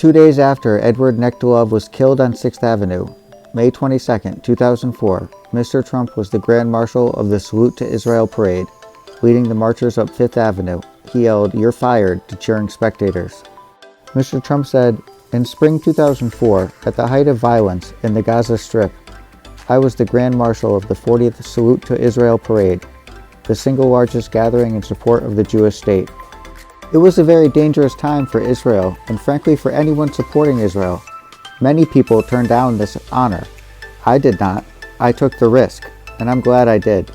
2 days after Edward Nektilov was killed on 6th Avenue, May 22, 2004, Mr. Trump was the Grand Marshal of the Salute to Israel parade. Leading the marchers up 5th Avenue, he yelled, "You're fired," to cheering spectators. Mr. Trump said, "In spring 2004, at the height of violence in the Gaza Strip, I was the Grand Marshal of the 40th Salute to Israel parade, the single largest gathering in support of the Jewish state. It was a very dangerous time for Israel, and frankly for anyone supporting Israel. Many people turned down this honor. I did not. I took the risk, and I'm glad I did."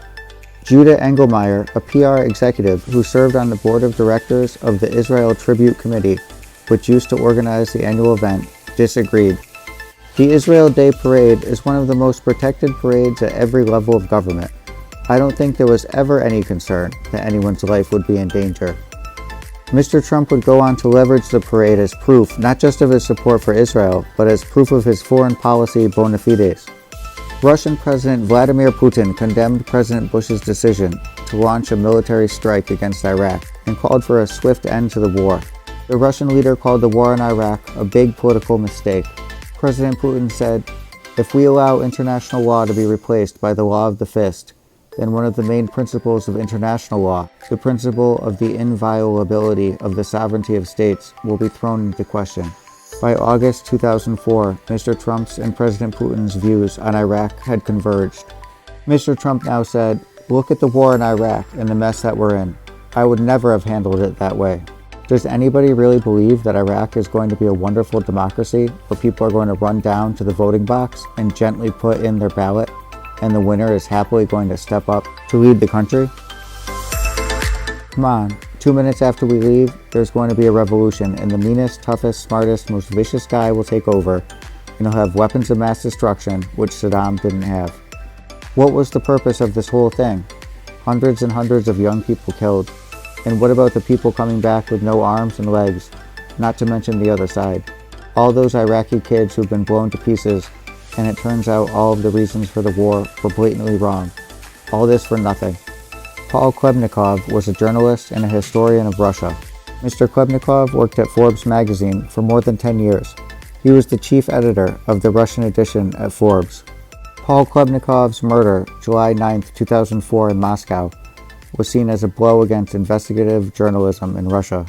Judah Engelmeyer, a PR executive who served on the board of directors of the Israel Tribute Committee, which used to organize the annual event, disagreed. The Israel Day Parade is one of the most protected parades at every level of government. I don't think there was ever any concern that anyone's life would be in danger. Mr. Trump would go on to leverage the parade as proof not just of his support for Israel, but as proof of his foreign policy bona fides. Russian President Vladimir Putin condemned President Bush's decision to launch a military strike against Iraq and called for a swift end to the war. The Russian leader called the war in Iraq a big political mistake. President Putin said, "If we allow international law to be replaced by the law of the fist, then one of the main principles of international law, the principle of the inviolability of the sovereignty of states, will be thrown into question." By August 2004, Mr. Trump's and President Putin's views on Iraq had converged. Mr. Trump now said, "Look at the war in Iraq and the mess that we're in. I would never have handled it that way." Does anybody really believe that Iraq is going to be a wonderful democracy where people are going to run down to the voting box and gently put in their ballot, and the winner is happily going to step up to lead the country? Come on, 2 minutes after we leave, there's going to be a revolution, and the meanest, toughest, smartest, most vicious guy will take over, and he'll have weapons of mass destruction, which Saddam didn't have. What was the purpose of this whole thing? Hundreds and hundreds of young people killed. And what about the people coming back with no arms and legs, not to mention the other side? All those Iraqi kids who've been blown to pieces, and it turns out all of the reasons for the war were blatantly wrong. All this for nothing. Paul Klebnikov was a journalist and a historian of Russia. Mr. Klebnikov worked at Forbes magazine for more than 10 years. He was the chief editor of the Russian edition at Forbes. Paul Klebnikov's murder, July 9, 2004 in Moscow, was seen as a blow against investigative journalism in Russia.